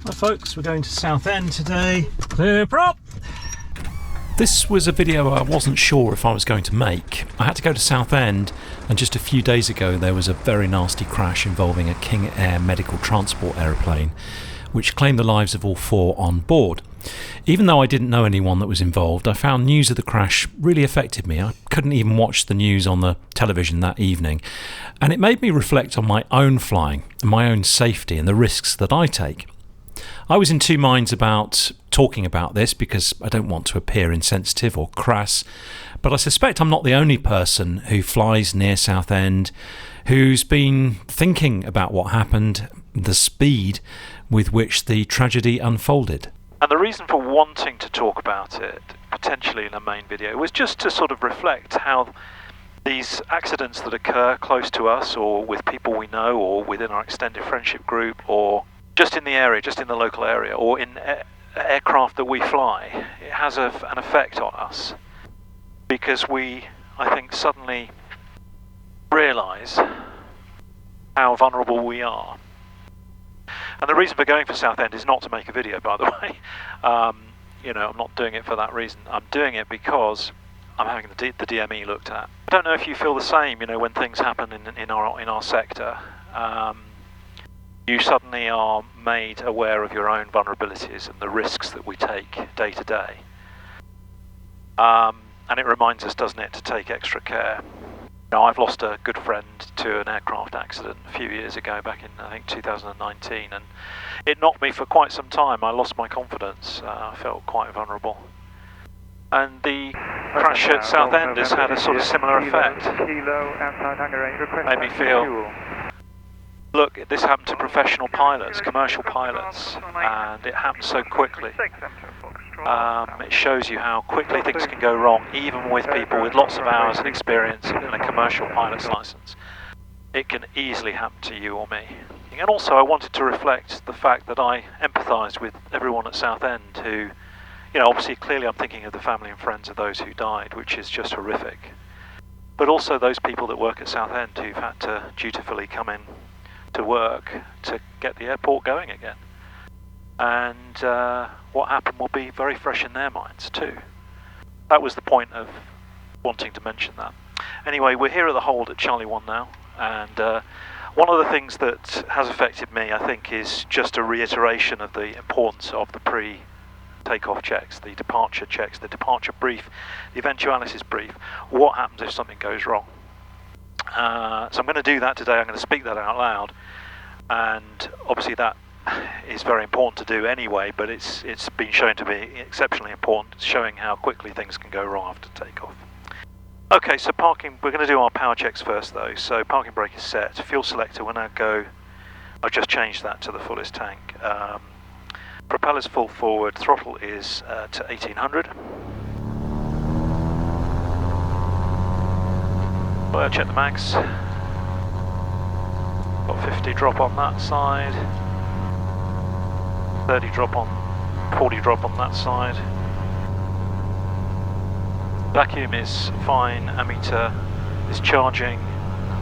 Hi folks, we're going to Southend today. Clear prop! This was a video I wasn't sure if I was going to make. I had to go to Southend, and just a few days ago there was a very nasty crash involving a King Air medical transport aeroplane, which claimed the lives of all 4 on board. Even though I didn't know anyone that was involved, I found news of the crash really affected me. I couldn't even watch the news on the television that evening, and it made me reflect on my own flying and my own safety and the risks that I take. I was in two minds about talking about this because I don't want to appear insensitive or crass, but I suspect I'm not the only person who flies near Southend who's been thinking about what happened, the speed with which the tragedy unfolded. And the reason for wanting to talk about it, potentially in a main video, was just to sort of reflect how these accidents that occur close to us or with people we know or within our extended friendship group or just in the area, just in the local area, or in aircraft that we fly, it has an effect on us because we, I think, suddenly realise how vulnerable we are. And the reason for going for Southend is not to make a video, by the way. I'm not doing it for that reason. I'm doing it because I'm having the DME looked at. I don't know if you feel the same, when things happen in our sector. You suddenly are made aware of your own vulnerabilities and the risks that we take day to day. And it reminds us, doesn't it, to take extra care. I've lost a good friend to an aircraft accident a few years ago, back in, I think, 2019, and it knocked me for quite some time. I lost my confidence. I felt quite vulnerable. And the crash at Southend has had a sort of similar effect. Made me feel, look, this happened to professional pilots, commercial pilots, and it happened so quickly. It shows you how quickly things can go wrong, even with people with lots of hours and experience and a commercial pilot's license. It can easily happen to you or me. And also I wanted to reflect the fact that I empathised with everyone at Southend who, obviously clearly I'm thinking of the family and friends of those who died, which is just horrific. But also those people that work at Southend who've had to dutifully come in to work to get the airport going again. And what happened will be very fresh in their minds too. That was the point of wanting to mention that. Anyway, we're here at the hold at Charlie 1 now, and one of the things that has affected me, I think, is just a reiteration of the importance of the pre-takeoff checks, the departure checks, the departure brief, the eventualities brief. What happens if something goes wrong? So I'm going to do that today. I'm going to speak that out loud, and obviously that is very important to do anyway, but it's been shown to be exceptionally important. It's showing how quickly things can go wrong after takeoff. Okay, so parking, we're going to do our power checks first though. So parking brake is set, fuel selector will now go, I've just changed that to the fullest tank. Propeller's full forward, throttle is to 1800. Well, check the mags. Got 50 drop on that side. 30 drop on, 40 drop on that side. Vacuum is fine, ammeter is charging,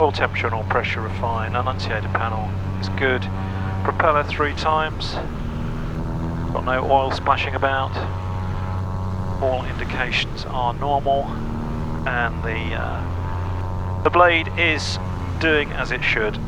oil temperature and oil pressure are fine, annunciator panel is good. Propeller 3 times, got no oil splashing about. All indications are normal, and the blade is doing as it should.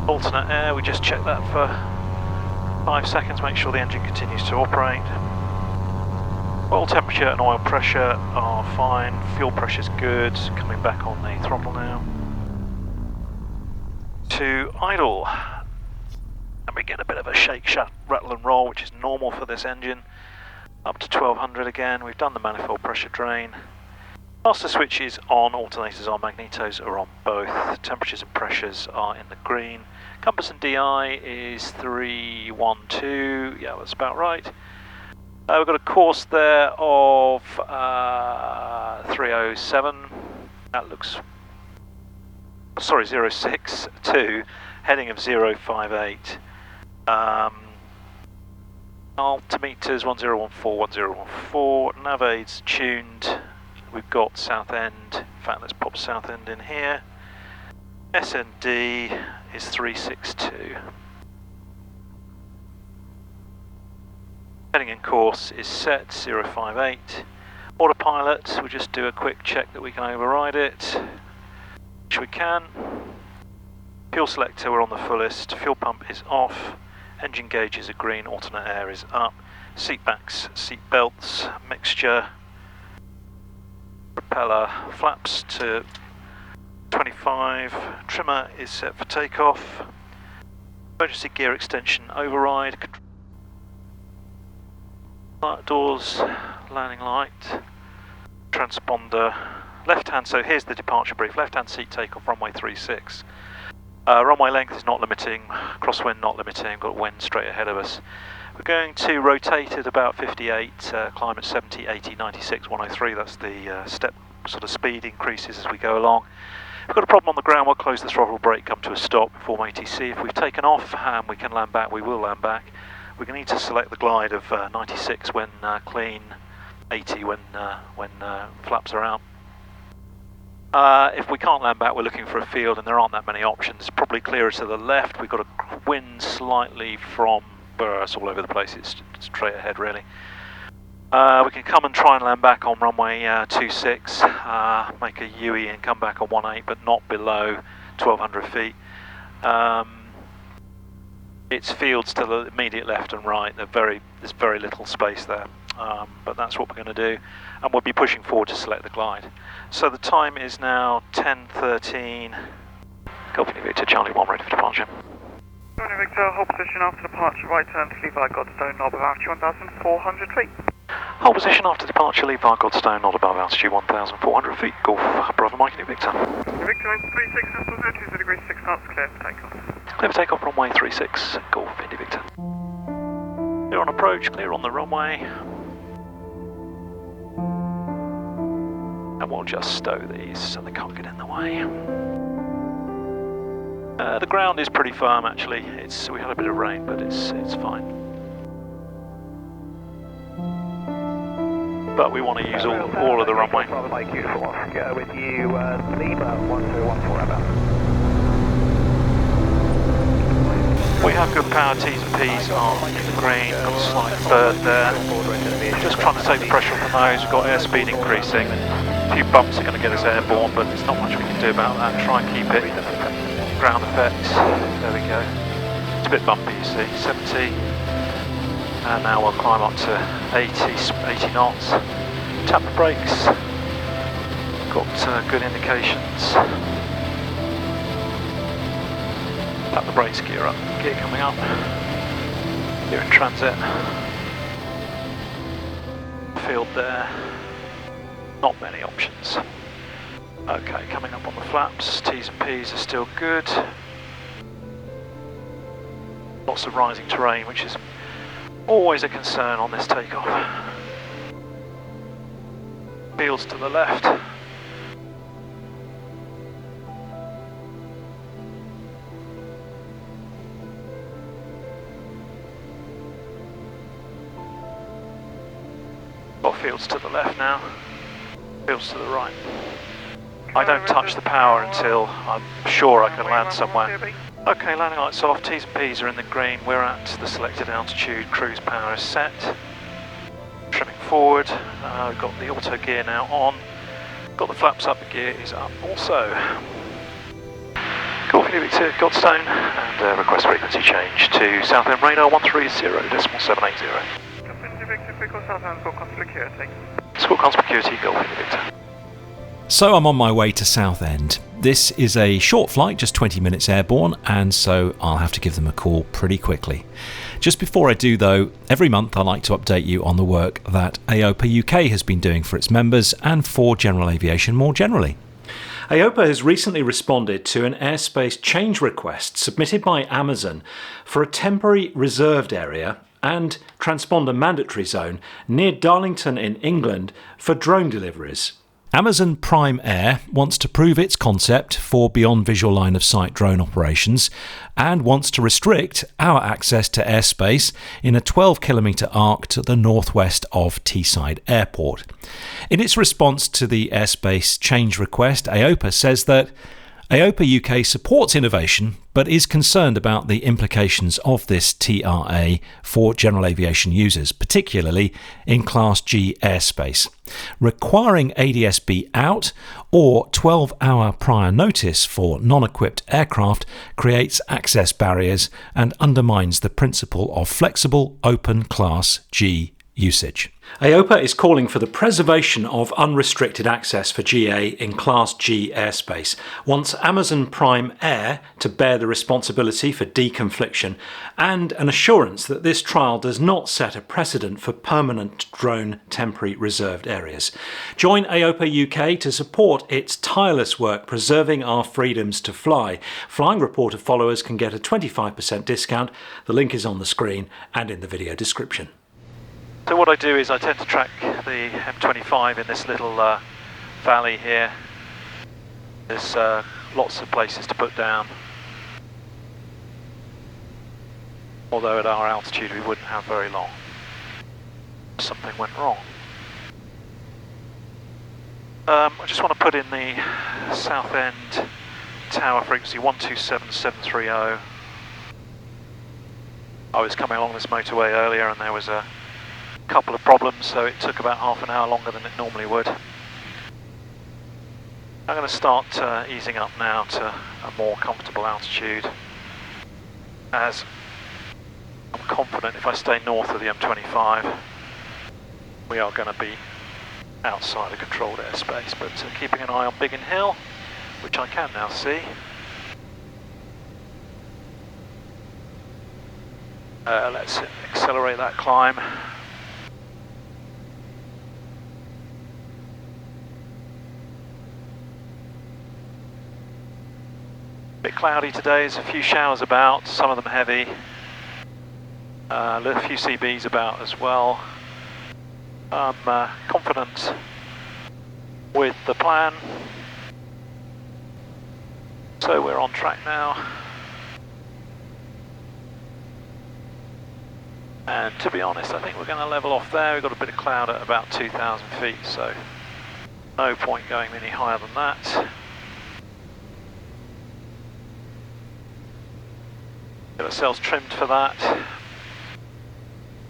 Alternate air, we just check that for 5 seconds, make sure the engine continues to operate. Oil temperature and oil pressure are fine, fuel pressure is good, coming back on the throttle now. To idle, and we get a bit of a shake, rattle and roll, which is normal for this engine. Up to 1200 again, we've done the manifold pressure drain. Master switch is on, alternators are, magnetos are on both, temperatures and pressures are in the green. Compass and DI is 312, yeah, that's about right. We've got a course there of 307, that looks, sorry, 062, heading of 058. Altimeters 1014, 1014, nav aids tuned. We've got Southend, in fact let's pop Southend in here. SND is 362. Heading in course is set 058. Autopilot, we'll just do a quick check that we can override it, which we can. Fuel selector, we're on the fullest. Fuel pump is off. Engine gauges are green, alternate air is up. Seat backs, seat belts, mixture. Propeller flaps to 25. Trimmer is set for takeoff. Emergency gear extension override. Doors, landing light, transponder, left hand, so here's the departure brief, left hand seat takeoff, runway 36. Runway length is not limiting, crosswind not limiting, got wind straight ahead of us. We're going to rotate at about 58, climb at 70, 80, 96, 103, that's the step sort of speed increases as we go along. If we've got a problem on the ground, we'll close the throttle brake, come to a stop, inform ATC. If we've taken off and we can land back, we will land back. We're going to need to select the glide of 96 when clean, 80 when flaps are out. If we can't land back, we're looking for a field and there aren't that many options. It's probably clearer to the left. We've got a wind slightly from it's all over the place, it's straight ahead really. We can come and try and land back on runway 26, make a UE and come back on 18, but not below 1200 feet. It's fields to the immediate left and right. There's very little space there, but that's what we're going to do, and we'll be pushing forward to select the glide. So the time is now 10:13. Golf Victor, Charlie 1, ready for departure. Charlie Victor, hold position after departure, right turn to leave Godstone, knob of altitude 1,400 feet. Hold position after departure, leave Godstone, not above altitude 1,400 feet. Golf Bravo Mike Victor. Victor, 36, Central 30 degrees 6 knots, clear for takeoff. Clear for takeoff, runway 36, Golf Indy Victor. Clear on approach, clear on the runway. And we'll just stow these so they can't get in the way. The ground is pretty firm actually. We had a bit of rain, but it's fine. But we want to use all of the runway. With you, Lima 1014 We have good power, T's and P's are in the green, got a slight bird there. Just trying to take the pressure off the nose, we've got airspeed increasing. A few bumps are going to get us airborne, but there's not much we can do about that. Try and keep it ground effects. There we go. It's a bit bumpy, you see, 70. And now we'll climb up to 80 knots. Tap the brakes. Got good indications. Tap the brakes, gear up. Gear coming up. Gear in transit. Field there. Not many options. Okay, coming up on the flaps. T's and P's are still good. Lots of rising terrain, which is always a concern on this takeoff. Fields to the left. Got fields to the left now. Fields to the right. I don't touch the power until I'm sure I can land somewhere. Okay, landing lights off, T's and P's are in the green, we're at the selected altitude, cruise power is set. Trimming forward, we've got the auto gear now on, got the flaps up, the gear is up also. Golf Victor, Godstone, and request frequency change to Southend radar 130.780. Victor, Southend, Squawk Constant Security. Squawk Constant Security, Golf Victor. So I'm on my way to Southend. This is a short flight, just 20 minutes airborne, and so I'll have to give them a call pretty quickly. Just before I do though, every month I like to update you on the work that AOPA UK has been doing for its members and for general aviation more generally. AOPA has recently responded to an airspace change request submitted by Amazon for a temporary reserved area and transponder mandatory zone near Darlington in England for drone deliveries. Amazon Prime Air wants to prove its concept for beyond visual line of sight drone operations and wants to restrict our access to airspace in a 12-kilometre arc to the northwest of Teesside Airport. In its response to the airspace change request, AOPA says that AOPA UK supports innovation, but is concerned about the implications of this TRA for general aviation users, particularly in Class G airspace. Requiring ADS-B out or 12-hour prior notice for non-equipped aircraft creates access barriers and undermines the principle of flexible, open Class G usage. AOPA is calling for the preservation of unrestricted access for GA in Class G airspace, wants Amazon Prime Air to bear the responsibility for deconfliction, and an assurance that this trial does not set a precedent for permanent drone temporary reserved areas. Join AOPA UK to support its tireless work preserving our freedoms to fly. Flying Reporter followers can get a 25% discount. The link is on the screen and in the video description. So what I do is I tend to track the M25 in this little valley here. There's lots of places to put down. Although at our altitude we wouldn't have very long. Something went wrong. I just want to put in the Southend tower frequency 127730. I was coming along this motorway earlier and there was a couple of problems, so it took about half an hour longer than it normally would. I'm going to start easing up now to a more comfortable altitude, as I'm confident if I stay north of the M25 we are going to be outside of controlled airspace, but keeping an eye on Biggin Hill, which I can now see. Let's accelerate that climb. Bit cloudy today, there's a few showers about, some of them heavy. A few CBs about as well. I'm confident with the plan. So we're on track now. And to be honest, I think we're going to level off there. We've got a bit of cloud at about 2,000 feet, so no point going any higher than that. Get ourselves trimmed for that,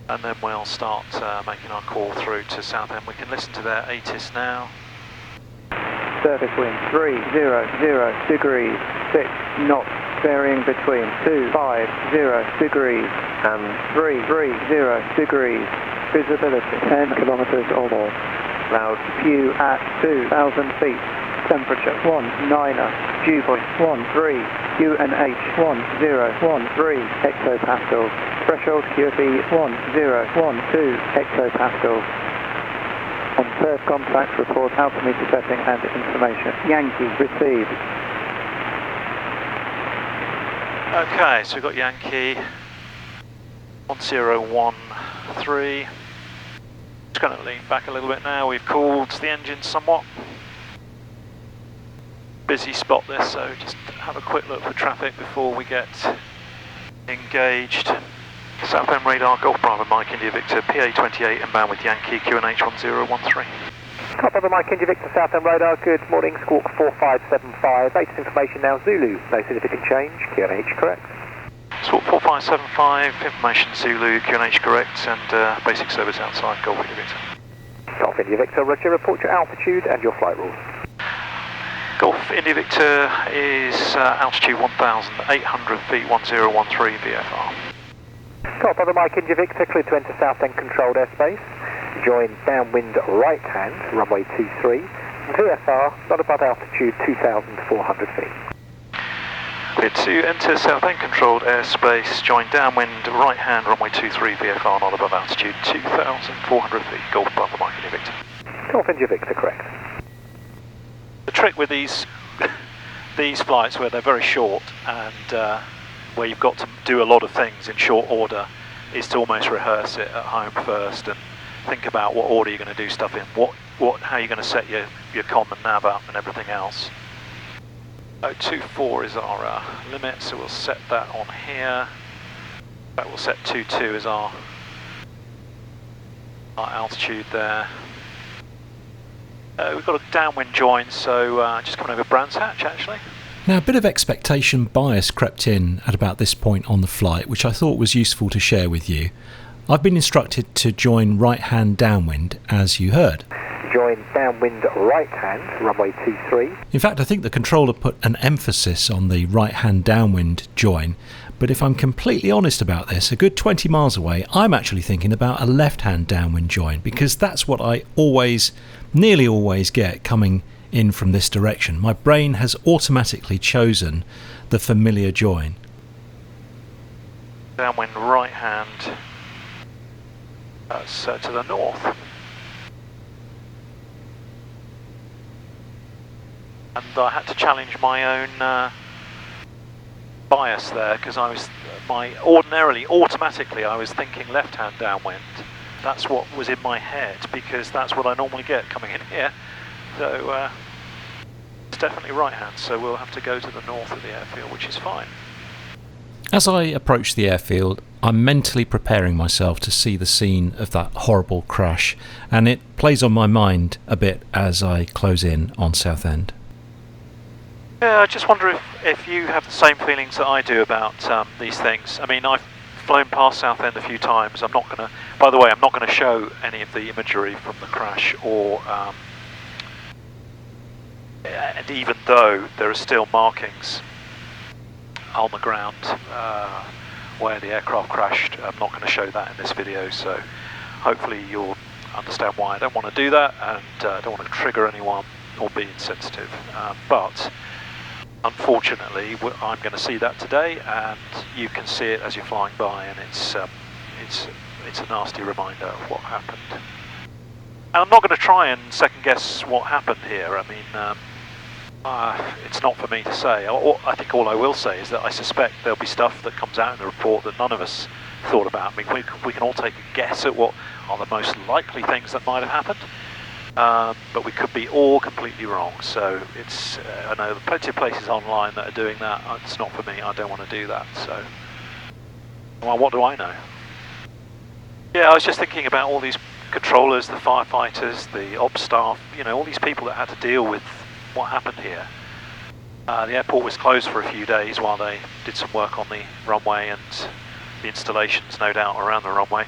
and then we'll start making our call through to Southend. We can listen to their ATIS now. Surface wind 300 degrees, 6 knots, varying between 250 degrees and 330 degrees. Visibility 10 kilometers or more. Loud view at 2,000 feet. Temperature 19er, dew point 13, UNH 1013 hectopascals, threshold QFE 1012 hectopascals. On first contact, report altimeter setting and information. Yankee received. Okay, so we've got Yankee 1013. Just going to lean back a little bit now. We've cooled the engine somewhat. Busy spot this, so just have a quick look for traffic before we get engaged. Southend radar, Golf Bravo Mike India Victor, PA28 inbound with Yankee, QNH 1013. Golf Bravo Mike India Victor, Southend radar, good morning, squawk 4575. Latest information now, Zulu, no significant change, QNH correct. Squawk 4575, information Zulu, QNH correct, and basic service outside Golf India Victor. Golf India Victor, roger, report your altitude and your flight rules. Golf India Victor is altitude 1,800 feet, 1013 VFR. Golf Bravo Mike India Victor, clear to enter Southend controlled airspace. Join downwind right hand, runway 23. VFR, not above altitude 2,400 feet. Clear to enter Southend controlled airspace, join downwind right hand, runway 23 VFR, not above altitude 2,400 feet. Golf Bravo Mike India Victor. Golf India Victor, correct. The trick with these flights where they're very short and where you've got to do a lot of things in short order is to almost rehearse it at home first and think about what order you're going to do stuff in, how you're going to set your comm and nav up and everything else. 024 is our limit, so we'll set that on here. In fact, we'll set 22 as our altitude there. We've got a downwind join, so just coming over Brands Hatch actually. Now, a bit of expectation bias crept in at about this point on the flight, which I thought was useful to share with you. I've been instructed to join right-hand downwind, as you heard. Join downwind right-hand, runway 23. In fact, I think the controller put an emphasis on the right-hand downwind join, but if I'm completely honest about this, a good 20 miles away, I'm actually thinking about a left-hand downwind join, because that's what I nearly always get coming in from this direction. My brain has automatically chosen the familiar join. Downwind right hand, that's to the north. And I had to challenge my own bias there, because automatically I was thinking left hand downwind. That's what was in my head, because that's what I normally get coming in here. So it's definitely right hand, so we'll have to go to the north of the airfield, which is fine. As I approach the airfield, I'm mentally preparing myself to see the scene of that horrible crash, and it plays on my mind a bit as I close in on Southend. Yeah, I just wonder if you have the same feelings that I do about these things. I mean, I've flown past Southend a few times. By the way, I'm not going to show any of the imagery from the crash, or and even though there are still markings on the ground where the aircraft crashed, I'm not going to show that in this video, so hopefully you'll understand why I don't want to do that, and I don't want to trigger anyone or be insensitive. But unfortunately, I'm going to see that today, and you can see it as you're flying by, and it's a nasty reminder of what happened. And I'm not going to try and second guess what happened here. I mean, it's not for me to say. I think all I will say is that I suspect there'll be stuff that comes out in the report that none of us thought about. I mean, we can all take a guess at what are the most likely things that might have happened, but we could be all completely wrong. So I know there are plenty of places online that are doing that. It's not for me. I don't want to do that. So, well, what do I know? Yeah, I was just thinking about all these controllers, the firefighters, the ops staff, all these people that had to deal with what happened here. The airport was closed for a few days while they did some work on the runway and the installations, no doubt, around the runway.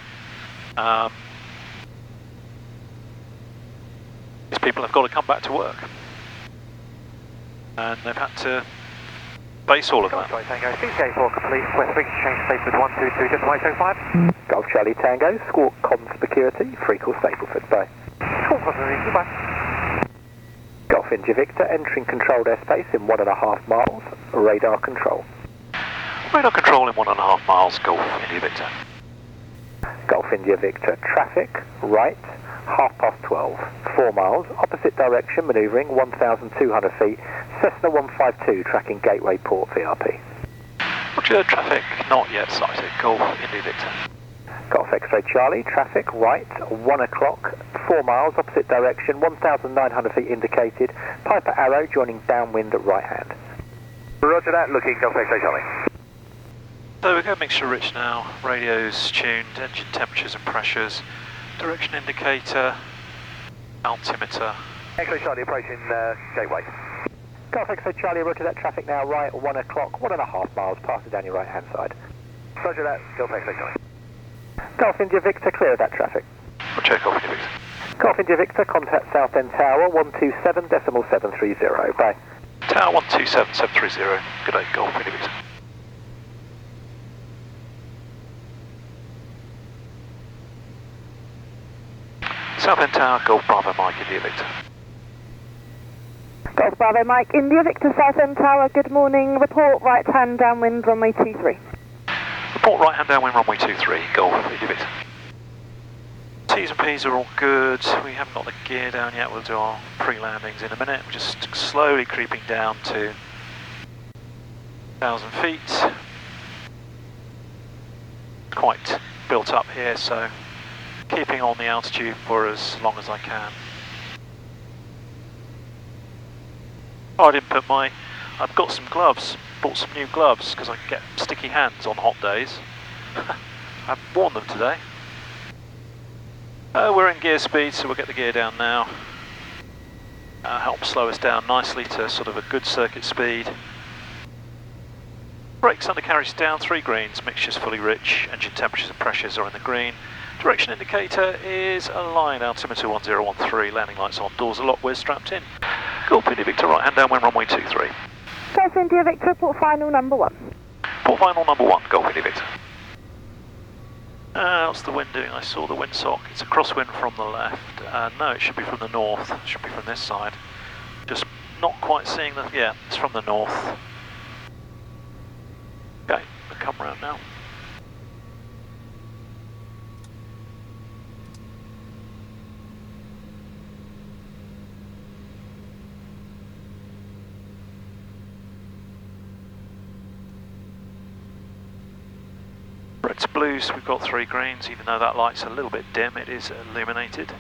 These people have got to come back to work, and they've had to face all of that. Tango, CJ4 complete, West Wing, change space with 122, just white 05. Golf Charlie Tango, squawk comms security, 3 call Stapleford, bye. Squawk comms, goodbye. Golf India Victor, entering controlled airspace in 1.5 miles, radar control. Radar control in 1.5 miles, Golf India Victor. Golf India Victor, traffic, right, 12:30, 4 miles, opposite direction, manoeuvring 1,200 feet, Cessna 152, tracking Gateway Port VRP. Roger, traffic not yet sighted, Golf India Victor. Golf X-ray Charlie, traffic right, 1 o'clock, 4 miles, opposite direction, 1,900 feet indicated, Piper Arrow joining downwind at right hand. Roger that, looking Golf X-ray Charlie. So we're going mixture rich now, radios tuned, engine temperatures and pressures, direction indicator, altimeter. X-ray Charlie approaching Gateway. Golf X-ray Charlie, roger that, traffic now right, 1 o'clock, 1.5 miles, passing down your right hand side. Roger that, Golf X-ray Charlie. Golf India Victor, clear of that traffic. Roger, Golf India Victor. Golf India Victor, contact Southend Tower 127.730, bye. Tower 127.730, good day, Golf India Victor. Southend Tower, Golf Bravo Mike, India Victor. Golf Bravo Mike, India Victor, Southend Tower, good morning. Report right hand downwind, runway 23. Report right hand downwind, runway 23, Golf India Victor. T's and P's are all good. We haven't got the gear down yet. We'll do our pre-landings in a minute. We're just slowly creeping down to 1,000 feet. Quite built up here, so keeping on the altitude for as long as I can. Oh, I didn't put I've got some gloves, bought some new gloves because I can get sticky hands on hot days. I've worn them today. We're in gear speed, so we'll get the gear down now. Help slow us down nicely to sort of a good circuit speed. Brakes, undercarriage down, 3 greens, mixture's fully rich, engine temperatures and pressures are in the green. Direction indicator is a line, altimeter 1013, landing lights on, doors are locked, we're strapped in. Golf India Victor, right hand downwind, runway 23. South India Victor, port final number 1. Port final number 1, Golf India Victor. What's the wind doing? I saw the windsock. It's a crosswind from the left. No, it should be from the north. It should be from this side. Just not quite seeing the... Yeah, it's from the north. Okay, we'll come round now. Reds, blues, we've got 3 greens, even though that light's a little bit dim, it is illuminated.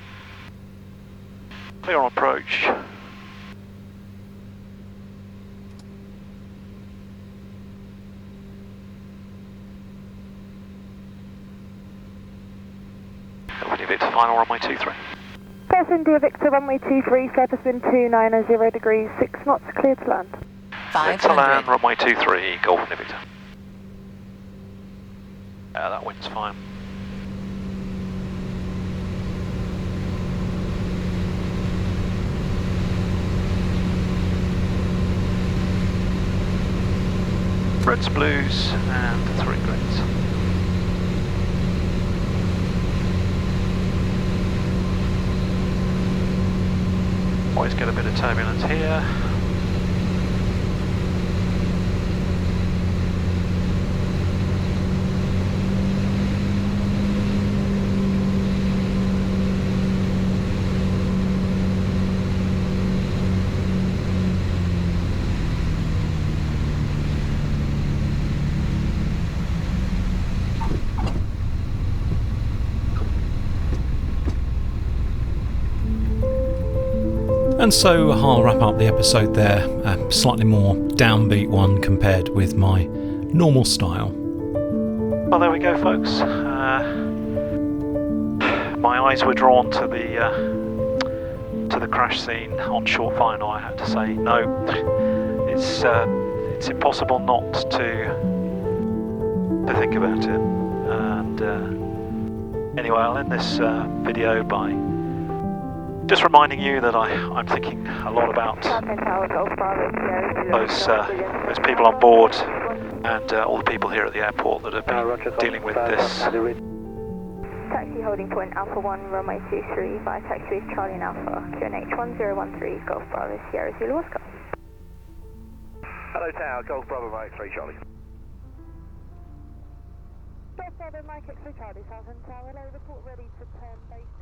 Clear on approach. India Victor, final runway 23. South India Victor, runway 23, surface wind 290 degrees, 6 knots, clear to land. 500. To land, runway 23, Golf India Victor. That wind's fine. Reds, blues, and 3 greens. Always get a bit of turbulence here. And so I'll wrap up the episode there, a slightly more downbeat one compared with my normal style. Well, there we go, folks. My eyes were drawn to the crash scene on short final. I had to say no. It's impossible not to think about it. And anyway, I'll end this video by just reminding you that I'm thinking a lot about those people on board and all the people here at the airport that have been dealing with this. Taxi holding point Alpha 1, runway 23, via taxi with Charlie and Alpha, QNH 1013, Golf Bravo, Sierra Zulu Oscar. Hello Tower, Golf Bravo Mike 3 Charlie. Golf Bravo Mike 3 Charlie, Southend Tower, hello, report ready to turn base.